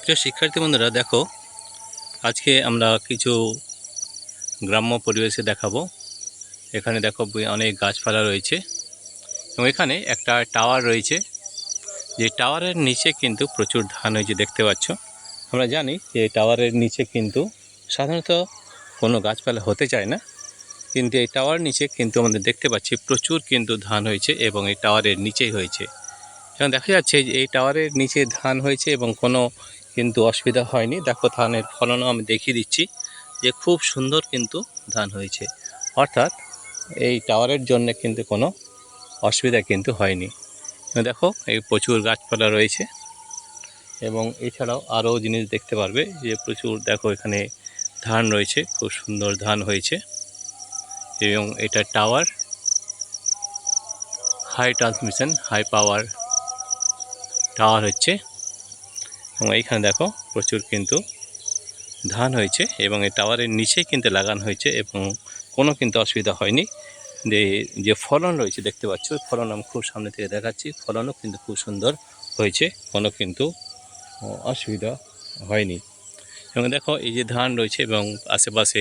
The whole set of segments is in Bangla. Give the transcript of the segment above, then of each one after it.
প্রিয় শিক্ষার্থী বন্ধুরা, দেখো আজকে আমরা কিছু গ্রাম্য পরিবেশে দেখাবো। এখানে দেখো অনেক গাছপালা রয়েছে এবং এখানে একটা টাওয়ার রয়েছে, যে টাওয়ারের নিচে কিন্তু প্রচুর ধান হয়েছে দেখতে পাচ্ছ। আমরা জানি যে টাওয়ারের নিচে কিন্তু সাধারণত কোনো গাছপালা হতে চায় না, কিন্তু এই টাওয়ার নিচে কিন্তু আমাদের দেখতে পাচ্ছি প্রচুর কিন্তু ধান হয়েছে এবং এই টাওয়ারের নিচেই হয়েছে। এখন দেখা যাচ্ছে যে এই টাওয়ারের নিচে ধান হয়েছে এবং কোনো কিন্তু অসুবিধা হয়নি। দেখো ধানের ফলনও আমি দেখিয়ে দিচ্ছি যে খুব সুন্দর কিন্তু ধান হয়েছে, অর্থাৎ এই টাওয়ারের জন্য কিন্তু কোনো অসুবিধা কিন্তু হয়নি। দেখো এই প্রচুর গাছপালা রয়েছে এবং এছাড়াও আরও জিনিস দেখতে পারবে যে প্রচুর, দেখো এখানে ধান রয়েছে, খুব সুন্দর ধান হয়েছে এবং এটা tower, high transmission high power tower হচ্ছে। এবং এইখানে দেখো প্রচুর কিন্তু ধান হয়েছে এবং এই টাওয়ারের নিচেই কিন্তু লাগানো হয়েছে এবং কোনো কিন্তু অসুবিধা হয়নি। যে ফলন রয়েছে দেখতে পাচ্ছ, ফলন আমি খুব সামনে থেকে দেখাচ্ছি, ফলনও কিন্তু খুব সুন্দর হয়েছে, কোনো কিন্তু অসুবিধা হয়নি। এবং দেখো এই যে ধান রয়েছে এবং আশেপাশে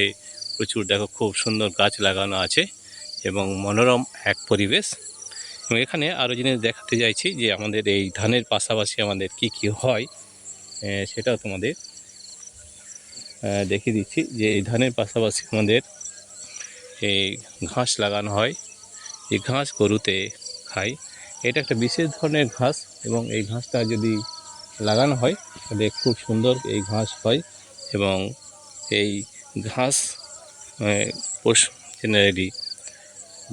প্রচুর দেখো খুব সুন্দর গাছ লাগানো আছে এবং মনোরম এক পরিবেশ। এবং এখানে আরও জিনিস দেখাতে চাইছি যে আমাদের এই ধানের পাশাপাশি আমাদের কি কি হয় সেটাও তোমাদের দেখিয়ে দিচ্ছি। যে এই ধানের পাশাপাশি আমাদের এই ঘাস লাগানো হয়, এই ঘাস গরুতে খায়। এটা একটা বিশেষ ধরনের ঘাস এবং এই ঘাসটা যদি লাগানো হয় তাহলে খুব সুন্দর এই ঘাস হয় এবং এই ঘাস পশু জেনারেলি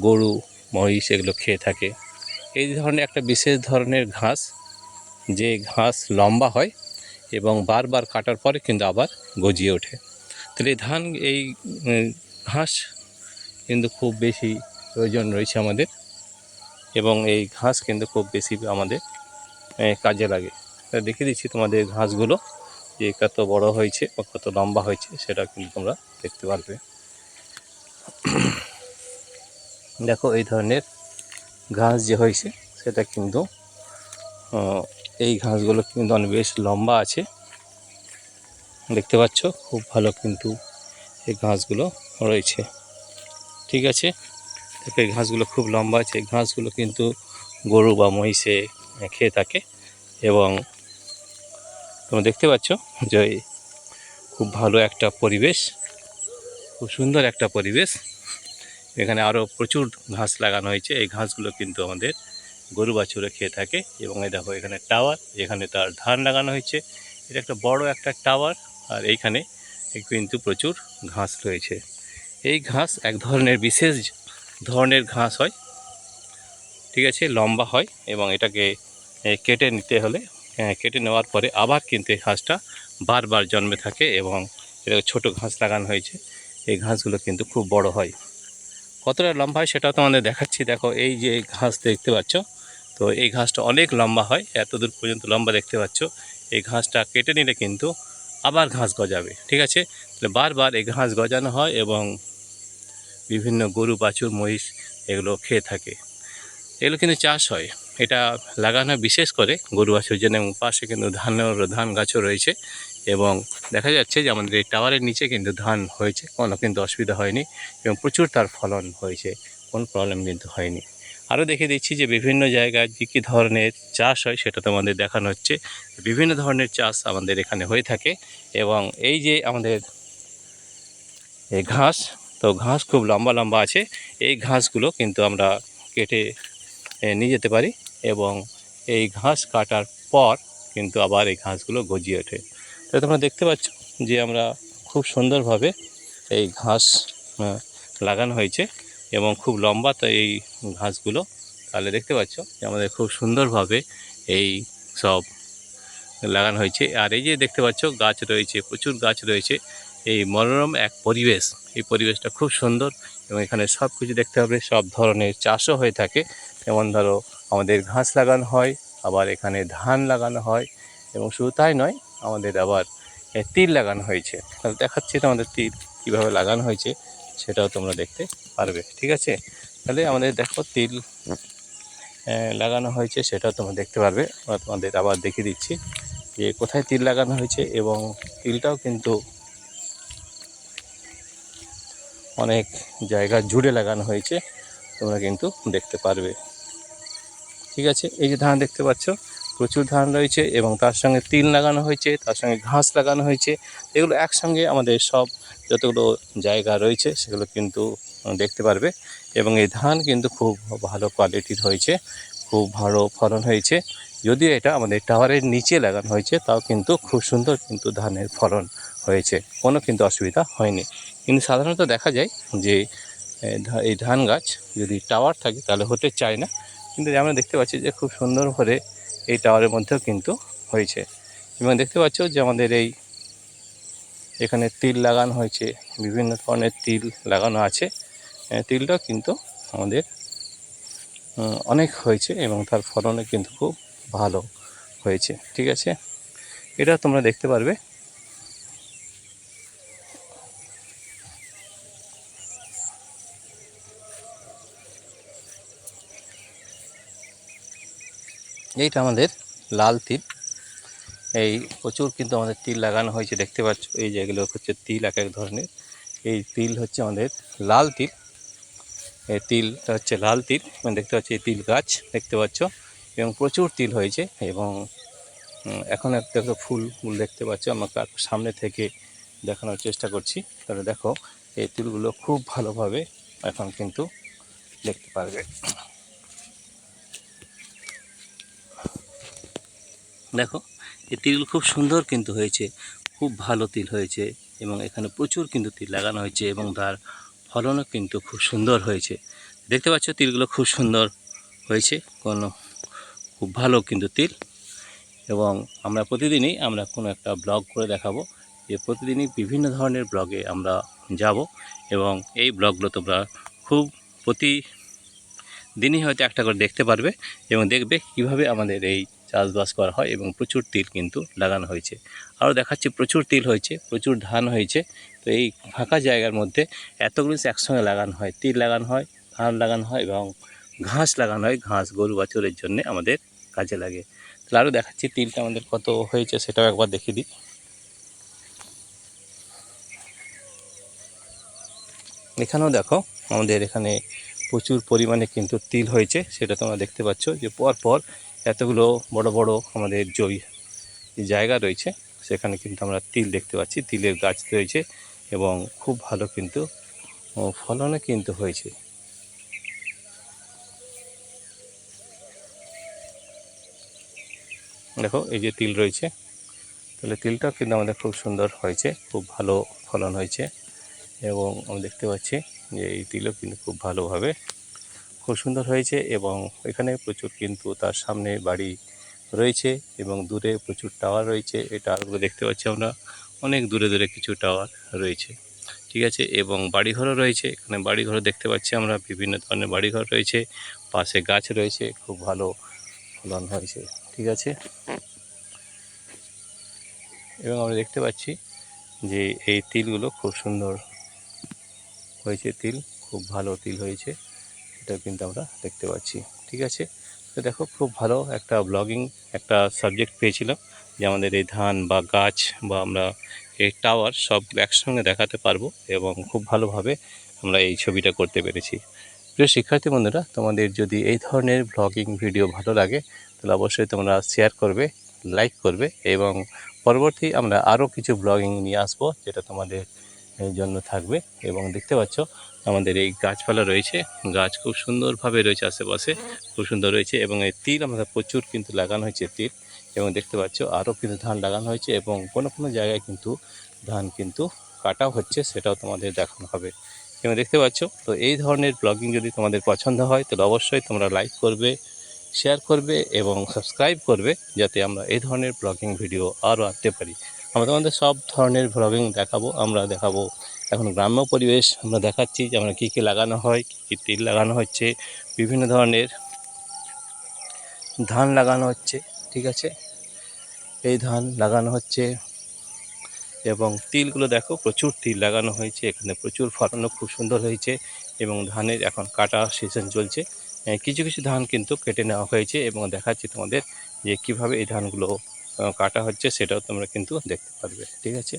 গরু মহিষ এগুলো খেয়ে থাকে। এই ধরনের একটা বিশেষ ধরনের ঘাস, যে ঘাস লম্বা হয় এবং বারবার কাটার পরে কিন্তু আবার গজিয়ে ওঠে। তাহলে এই ঘাস কিন্তু খুব বেশি প্রয়োজন রয়েছে আমাদের এবং এই ঘাস কিন্তু খুব বেশি আমাদের কাজে লাগে। দেখিয়ে দিচ্ছি তোমাদের ঘাসগুলো যে কত বড় হয়েছে বা কত লম্বা হয়েছে, সেটা কিন্তু তোমরা দেখতে পারবে। দেখো এই ধরনের ঘাস যে হয়েছে সেটা কিন্তু এই ঘাসগুলো কিন্তু অনেক বেশ লম্বা আছে, দেখতে পাচ্ছ খুব ভালো কিন্তু এই ঘাসগুলো রয়েছে। ঠিক আছে, দেখো এই ঘাসগুলো খুব লম্বা আছে, এই ঘাসগুলো কিন্তু গরু বা মহিষে খেয়ে থাকে এবং তোমরা দেখতে পাচ্ছ যে খুব ভালো একটা পরিবেশ, খুব সুন্দর একটা পরিবেশ। এখানে আরও প্রচুর ঘাস লাগানো হয়েছে, এই ঘাসগুলো কিন্তু আমাদের গরু বাছুরে খেয়ে থাকে। এবং এই দেখো এখানে টাওয়ার, যেখানে তার ধান লাগানো হয়েছে, এটা একটা বড় একটা টাওয়ার, আর এইখানে কিন্তু প্রচুর ঘাস রয়েছে। এই ঘাস এক ধরনের বিশেষ ধরনের ঘাস হয়, ঠিক আছে, লম্বা হয় এবং এটাকে কেটে নিতে হলে কেটে নেওয়ার পরে আবার কিন্তু এই ঘাসটা বারবার জন্মে থাকে এবং এটা ছোটো ঘাস লাগানো হয়েছে। এই ঘাসগুলো কিন্তু খুব বড় হয়, কতটা লম্বা হয় সেটাও তোমাদের দেখাচ্ছি। দেখো এই যে ঘাস দেখতে পাচ্ছ, তো এই ঘাসটা অনেক লম্বা হয়, এত দূর পর্যন্ত লম্বা দেখতে পাচ্ছ। এই ঘাসটা কেটে নিলে কিন্তু আবার ঘাস গজাবে, ঠিক আছে। তাহলে বারবার এই ঘাস গজানো হয় এবং বিভিন্ন গরু বাছুর মহিষ এগুলো খেয়ে থাকে। এগুলো কিন্তু চাষ হয়, এটা লাগানো হয় বিশেষ করে গরু বাছুর জন্য। এবং পাশে কিন্তু ধান গাছও রয়েছে এবং দেখা যাচ্ছে যে আমাদের এই টাওয়ারের নিচে কিন্তু ধান হয়েছে, কোনো কিন্তু অসুবিধা হয়নি এবং প্রচুর তার ফলন হয়েছে, কোনো প্রবলেম কিন্তু হয়নি। আরও দেখে দিচ্ছি যে বিভিন্ন জায়গায় কী কী ধরনের চাষ হয় সেটা তোমাদের দেখানো হচ্ছে। বিভিন্ন ধরনের চাষ আমাদের এখানে হয়ে থাকে এবং এই যে আমাদের এই ঘাস, তো ঘাস খুব লম্বা লম্বা আছে, এই ঘাসগুলো কিন্তু আমরা কেটে নিয়ে যেতে পারি এবং এই ঘাস কাটার পর কিন্তু আবার এই ঘাসগুলো গজিয়ে ওঠে। তো তোমরা দেখতে পাচ্ছ যে আমরা খুব সুন্দরভাবে এই ঘাস লাগানো হয়েছে এবং খুব লম্বা, তো এই ঘাসগুলো তাহলে দেখতে পাচ্ছ যে আমাদের খুব সুন্দরভাবে এই সব লাগানো হয়েছে। আর এই যে দেখতে পাচ্ছ গাছ রয়েছে, প্রচুর গাছ রয়েছে, এই মনোরম এক পরিবেশ, এই পরিবেশটা খুব সুন্দর এবং এখানে সব কিছু দেখতে হবে, সব ধরনের চাষও হয়ে থাকে। যেমন ধরো আমাদের ঘাস লাগানো হয়, আবার এখানে ধান লাগানো হয় এবং শুধু তাই নয়, আমাদের আবার তিল লাগানো হয়েছে। তাহলে দেখাচ্ছি তোমাদের তিল কীভাবে লাগানো হয়েছে সেটাও তোমরা দেখতে পারবে, ঠিক আছে। তাহলে আমাদের দেখো তিল লাগানো হয়েছে সেটাও তোমরা দেখতে পারবে, আমরা তোমাদের আবার দেখিয়ে দিচ্ছি যে কোথায় তিল লাগানো হয়েছে, এবং তিলটাও কিন্তু অনেক জায়গা জুড়ে লাগানো হয়েছে, তোমরা কিন্তু দেখতে পারবে। ঠিক আছে, এই যে ধান দেখতে পাচ্ছ, প্রচুর ধান রয়েছে এবং তার সঙ্গে তিল লাগানো হয়েছে, তার সঙ্গে ঘাস লাগানো হয়েছে। এগুলো একসঙ্গে আমাদের সব যতগুলো জায়গা রয়েছে সেগুলো কিন্তু দেখতে পারবে। এবং এই ধান কিন্তু খুব ভালো কোয়ালিটির হয়েছে, খুব ভালো ফলন হয়েছে। যদিও এটা আমাদের টাওয়ারের নিচে লাগানো হয়েছে, তাও কিন্তু খুব সুন্দর কিন্তু ধানের ফলন হয়েছে, কোনো কিন্তু অসুবিধা হয়নি। কিন্তু সাধারণত দেখা যায় যে এই ধান গাছ যদি টাওয়ার থাকে তাহলে হতে চায় না, কিন্তু আমরা দেখতে পাচ্ছি যে খুব সুন্দর করে এই টাওয়ারের মধ্যেও কিন্তু হয়েছে। এবং দেখতে পাচ্ছ যে আমাদের এখানে তিল লাগানো হয়েছে, বিভিন্ন ধরনের তিল লাগানো আছে। তিলটাও কিন্তু আমাদের অনেক হয়েছে এবং তার ফলনও কিন্তু খুব ভালো হয়েছে। ঠিক আছে, এটা তোমরা দেখতে পারবে। এইটা আমাদের লাল তিল, এই প্রচুর কিন্তু আমাদের তিল লাগানো হয়েছে, দেখতে পাচ্ছ। এই যেগুলো হচ্ছে তিল এক এক ধরনের, এই তিল হচ্ছে আমাদের লাল তিল। এই তিলটা হচ্ছে লাল তিল, দেখতে পাচ্ছি এই তিল গাছ দেখতে পাচ্ছ, এবং প্রচুর তিল হয়েছে। এবং এখন একটা ফুল দেখতে পাচ্ছ, আমাকে সামনে থেকে দেখানোর চেষ্টা করছি, তাহলে দেখো এই তিলগুলো খুব ভালোভাবে এখন কিন্তু দেখতে পারবে। দেখো এই তিলগুলো খুব সুন্দর কিন্তু হয়েছে, খুব ভালো তিল হয়েছে, এবং এখানে প্রচুর কিন্তু তিল লাগানো হয়েছে এবং তার ফলনও কিন্তু খুব সুন্দর হয়েছে। দেখতে পাচ্ছ তিলগুলো খুব সুন্দর হয়েছে, খুব ভালো কিন্তু তিল। এবং আমরা প্রতিদিনই আমরা কোনো একটা ব্লগ করে দেখাবো, যে প্রতিদিনই বিভিন্ন ধরনের ব্লগে আমরা যাব, এবং এই ব্লগগুলো তোমরা খুব প্রতিদিনই হয়তো একটা করে দেখতে পারবে, এবং দেখবে কিভাবে আমাদের এই চাষবাস করা হয়। এবং প্রচুর তিল কিন্তু লাগানো হয়েছে, আরও দেখাচ্ছি প্রচুর তিল হয়েছে, প্রচুর ধান হয়েছে। তো এই ফাঁকা জায়গার মধ্যে এতগুলো একসঙ্গে লাগানো হয়, তিল লাগানো হয়, ধান লাগানো হয়, এবং ঘাস লাগানো হয়। ঘাস গরু বাছুরের জন্য আমাদের কাজে লাগে। তাহলে আরও দেখাচ্ছি তিলটা আমাদের কত হয়েছে, সেটাও একবার দেখিয়ে দিই। এখানেও দেখো আমাদের এখানে প্রচুর পরিমাণে কিন্তু তিল হয়েছে, সেটা তোমরা দেখতে পাচ্ছ যে পর এতগুলো বড় বড় আমাদের জায়গা রয়েছে, সেখানে কিন্তু আমরা তিল দেখতে পাচ্ছি, তিলের গাছ রয়েছে, এবং খুব ভালো কিন্তু ফলনও কিন্তু হয়েছে। দেখো এই যে তিল রয়েছে, তাহলে তিলটাও কিন্তু আমাদের খুব সুন্দর হয়েছে, খুব ভালো ফলন হয়েছে। এবং আমি দেখতে পাচ্ছি যে এই তিলও কিন্তু খুব ভালোভাবে খুব সুন্দর হয়েছে। এবং এখানে প্রচুর কিন্তু তার সামনে বাড়ি রয়েছে, এবং দূরে প্রচুর টাওয়ার রয়েছে। এই টাওয়ারগুলো দেখতে পাচ্ছি আমরা, অনেক দূরে দূরে কিছু টাওয়ার রয়েছে। ঠিক আছে, এবং বাড়িঘরও রয়েছে, এখানে বাড়িঘর দেখতে পাচ্ছি আমরা, বিভিন্ন ধরনের বাড়িঘর রয়েছে, পাশে গাছ রয়েছে, খুব ভালো ফলন হয়েছে। ঠিক আছে, এবং আমরা দেখতে পাচ্ছি যে এই তিলগুলো খুব সুন্দর হয়েছে, তিল খুব ভালো তিল হয়েছে, এটা কিন্তু আমরা দেখতে পাচ্ছি। ঠিক আছে, তো দেখো খুব ভালো একটা ব্লগিং একটা সাবজেক্ট পেয়েছিলাম, যে আমাদের এই ধান বা গাছ বা আমরা এই টাওয়ার সব একসঙ্গে দেখাতে পারবো, এবং খুব ভালোভাবে আমরা এই ছবিটা করতে পেরেছি। প্রিয় শিক্ষার্থী বন্ধুরা, তোমাদের যদি এই ধরনের ব্লগিং ভিডিও ভালো লাগে তাহলে অবশ্যই তোমরা শেয়ার করবে, লাইক করবে, এবং পরবর্তী আমরা আরও কিছু ব্লগিং নিয়ে আসবো, যেটা তোমাদের জন্য থাকবে। এবং দেখতে পাচ্ছ আমাদের এই গাছপালা রয়েছে, গাছ খুব সুন্দরভাবে রয়েছে, আশেপাশে খুব সুন্দর রয়েছে। এবং এই তিল আমাদের প্রচুর কিন্তু লাগানো হয়েছে তিল, এবং দেখতে পাচ্ছ আরও কিন্তু ধান লাগানো হয়েছে, এবং কোনো জায়গায় কিন্তু ধান কিন্তু কাটাও হচ্ছে, সেটাও তোমাদের দেখানো হবে। এবং দেখতে পাচ্ছ, তো এই ধরনের ব্লগিং যদি তোমাদের পছন্দ হয় তাহলে অবশ্যই তোমরা লাইক করবে, শেয়ার করবে, এবং সাবস্ক্রাইব করবে, যাতে আমরা এই ধরনের ব্লগিং ভিডিও আরও আনতে পারি। আমরা তোমাদের সব ধরনের ব্লগিং দেখাবো, আমরা দেখাবো এখন গ্রাম্য পরিবেশ আমরা দেখাচ্ছি, যে আমরা কী কী লাগানো হয়, কী কী তিল লাগানো হচ্ছে, বিভিন্ন ধরনের ধান লাগানো হচ্ছে। ঠিক আছে, এই ধান লাগানো হচ্ছে, এবং তিলগুলো দেখো প্রচুর তিল লাগানো হয়েছে, এখানে প্রচুর ফলনও খুব সুন্দর হয়েছে। এবং ধানের এখন কাটা সিজন চলছে, কিছু কিছু ধান কিন্তু কেটে নেওয়া হয়েছে, এবং দেখাচ্ছি তোমাদের যে কীভাবে এই ধানগুলো কাটা হচ্ছে সেটাও তোমরা কিন্তু দেখতে পারবে। ঠিক আছে,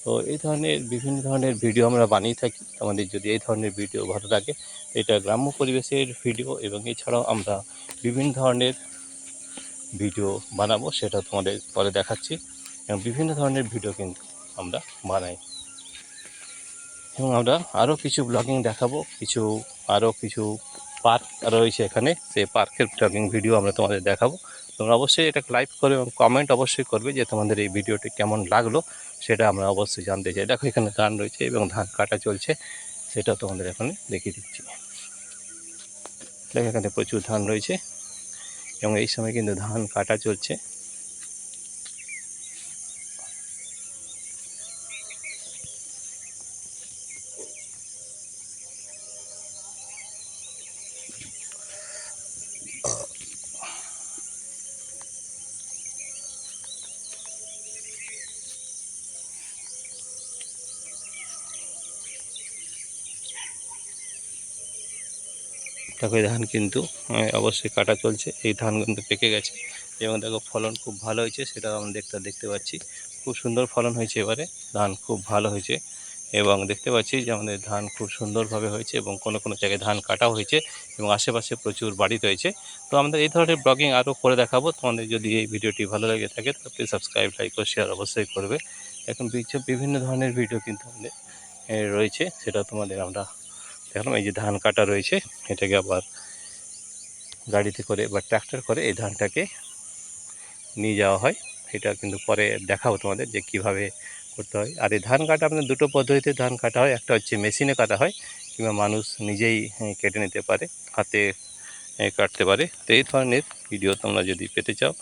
তো এই ধরনের বিভিন্ন ধরনের ভিডিও আমরা বানিয়ে থাকি। আমাদের যদি এই ধরনের ভিডিও ভালো লাগে, এটা গ্রাম্য পরিবেশের ভিডিও এবং এছাড়াও আমরা বিভিন্ন ধরনের ভিডিও বানাবো, সেটা তোমাদের পরে দেখাচ্ছি। এবং বিভিন্ন ধরনের ভিডিও কিন্তু আমরা বানাই এবং আমরা আরও কিছু ব্লগিং দেখাবো, আরও কিছু পার্ক রয়েছে এখানে, সেই পার্কের ব্লগিং ভিডিও আমরা তোমাদের দেখাবো। তোমরা অবশ্যই এটা লাইক করবে এবং কমেন্ট অবশ্যই করবে যে তোমাদের এই ভিডিওটি কেমন লাগলো, সেটা আমরা অবশ্যই জানতে চাই। দেখো এখানে ধান রয়েছে এবং ধান কাটা চলছে, সেটা তোমাদের এখানে দেখিয়ে দিচ্ছি। দেখো এখানে প্রচুর ধান রয়েছে এবং এই সময় কিন্তু ধান কাটা চলছে। দেখো এই ধান কিন্তু অবশ্যই কাটা চলছে। এই ধান কিন্তু পেকে গেছে এবং দেখো ফলন খুব ভালো হয়েছে, সেটা আমরা দেখতে পাচ্ছি। খুব সুন্দর ফলন হয়েছে, এবারে ধান খুব ভালো হয়েছে এবং দেখতে পাচ্ছি যে আমাদের ধান খুব সুন্দরভাবে হয়েছে এবং কোনো কোনো জায়গায় ধান কাটাও হয়েছে এবং আশেপাশে প্রচুর বাড়ি রয়েছে। তো আমাদের এই ধরনের ব্লগিং আরও করে দেখাবো। তোমাদের যদি এই ভিডিওটি ভালো লেগে থাকে তাহলে প্লিজ সাবস্ক্রাইব, লাইক ও শেয়ার অবশ্যই করবে। এখন বিভিন্ন ধরনের ভিডিও কিন্তু আমাদের রয়েছে, সেটা তোমাদের আমরা দেখলাম। এই যে ধান কাটা রয়েছে, এটাকে আবার গাড়িতে করে বা ট্র্যাক্টর করে এই ধানটাকে নিয়ে যাওয়া হয়। এটা কিন্তু পরে দেখাবো তোমাদের যে কিভাবে করতে হয়। আর এই ধান কাটা আপনার দুটো পদ্ধতিতে ধান কাটা হয়, একটা হচ্ছে মেশিনে কাটা হয় কিংবা মানুষ নিজেই কেটে নিতে পারে, হাতে কাটতে পারে। তো এই ধরনের ভিডিও তোমরা যদি পেতে চাও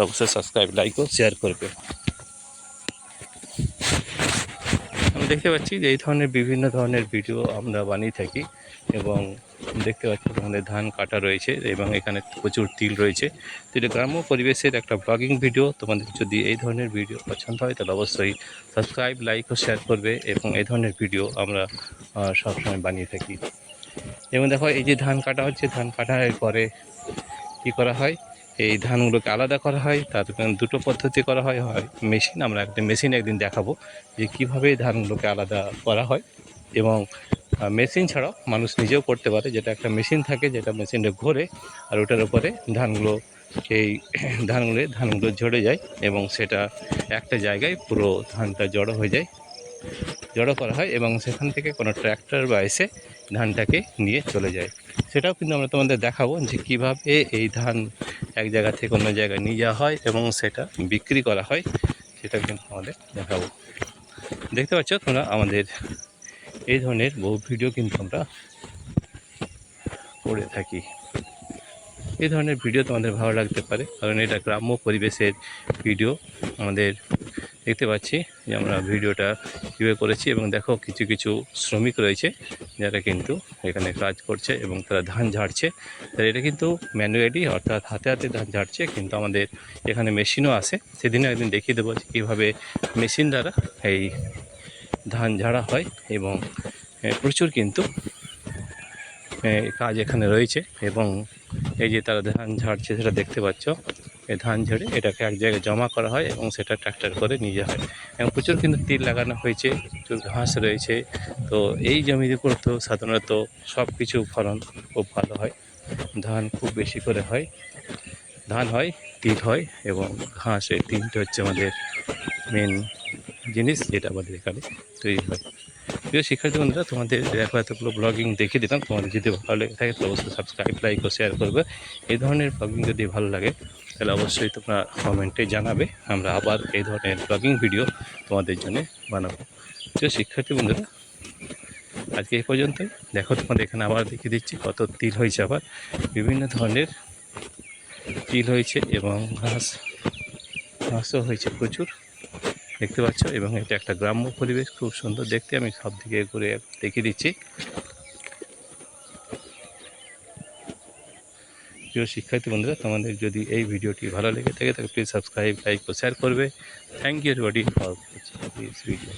অবশ্যই সাবস্ক্রাইব, লাইক ও শেয়ার করবে। আমি দেখতে পাচ্ছি যে এই ধরনের বিভিন্ন ধরনের ভিডিও আমরা বানিয়ে থাকি এবং দেখতে পাচ্ছি আমাদের ধান কাটা রয়েছে এবং এখানে প্রচুর তিল রয়েছে। তো এটা গ্রাম্য পরিবেশের একটা ব্লগিং ভিডিও। তোমাদের যদি এই ধরনের ভিডিও পছন্দ হয় তাহলে অবশ্যই সাবস্ক্রাইব, লাইক ও শেয়ার করবে এবং এই ধরনের ভিডিও আমরা সবসময় বানিয়ে থাকি। এবং দেখো এই যে ধান কাটা হচ্ছে, ধান কাটার পরে কী করা হয়, এই ধানগুলোকে আলাদা করা হয়। তার দুটো পদ্ধতি করা হয়, হয় মেশিন, আমরা একটা মেশিন একদিন দেখাবো যে কীভাবে ধানগুলোকে আলাদা করা হয়। এবং মেশিন ছাড়াও মানুষ নিজেও করতে পারে, যেটা একটা মেশিন থাকে যেটা মেশিনটা ঘোরে আর ওটার উপরে এই ধানগুলো ঝরে যায় এবং সেটা একটা জায়গায় পুরো ধানটা জড়ো করা হয় এবং সেখান থেকে কোনো ট্র্যাক্টর বা এসে ধানটাকে নিয়ে চলে যায়। সেটাও কিন্তু আমরা তোমাদের দেখাবো যে কীভাবে এই ধান এক জায়গা থেকে অন্য জায়গায় নিয়ে যাওয়া হয় এবং সেটা বিক্রি করা হয়, সেটা কিন্তু আমাদের দেখাবো। দেখতে পাচ্ছ তোমরা আমাদের এই ধরনের বহু ভিডিও কিন্তু আমরা করে থাকি। এই ধরনের ভিডিও তোমাদের ভালো লাগতে পারে কারণ এটা গ্রাম্য পরিবেশের ভিডিও। আমাদের দেখতে পাচ্ছি যে আমরা ভিডিওটা কীভাবে করেছি এবং দেখো কিছু কিছু শ্রমিক রয়েছে যারা কিন্তু এখানে কাজ করছে এবং তারা ধান ঝাড়ছে। তারা এটা কিন্তু ম্যানুয়ালি অর্থাৎ হাতে হাতে ধান ঝাড়ছে, কিন্তু আমাদের এখানে মেশিনও আছে। সেদিনও একদিন দেখিয়ে দেবো যে কীভাবে মেশিন দ্বারা এই ধান ঝাড়া হয় এবং প্রচুর কিন্তু কাজ এখানে রয়েছে। এবং এই যে তারা ধান ঝাড়ছে সেটা দেখতে পাচ্ছ, এই ধান ঝেড়ে এটাকে এক জায়গায় জমা করা হয় এবং সেটা ট্র্যাক্টর করে নিয়ে যাওয়া হয়। এবং প্রচুর কিন্তু তিল লাগানো হয়েছে, প্রচুর ঘাস রয়েছে। তো এই জমির উপর তো সাধারণত সব কিছু ফলন খুব ভালো হয়, ধান খুব বেশি করে হয়, ধান হয়, তিল হয় এবং ঘাস, এই তিনটে হচ্ছে আমাদের মেন জিনিস যেটা আমাদের এখানে তৈরি হয়। প্রিয় শিক্ষার্থী বন্ধুরা, তোমাদের দেখো এতগুলো ব্লগিং দেখিয়ে দিলাম। তোমাদের যদি ভালো লেগে থাকে তো অবশ্যই সাবস্ক্রাইব, লাইক ও শেয়ার করবে। এই ধরনের ব্লগিং যদি ভালো লাগে তাহলে অবশ্যই তোমরা কমেন্টে জানাবে, আমরা আবার এই ধরনের ব্লগিং ভিডিও তোমাদের জন্য বানাবো। প্রিয় শিক্ষার্থী বন্ধুরা, আজকে এই পর্যন্তই। দেখো তোমাদের এখানে আবার দেখিয়ে দিচ্ছি কত তিল হয়েছে, আবার বিভিন্ন ধরনের তিল হয়েছে এবং ঘাসও হয়েছে প্রচুর, দেখতে পাচ্ছ। এবং এটা একটা গ্রাম্য পরিবেশ, খুব সুন্দর দেখতে। আমি সব দিকে ঘুরে দেখিয়ে দিচ্ছি। প্রিয় শিক্ষার্থী বন্ধুরা, তোমাদের যদি এই ভিডিওটি ভালো লেগে থাকে তাহলে প্লিজ সাবস্ক্রাইব, লাইক ও শেয়ার করবে। Thank you everybody for watching this video.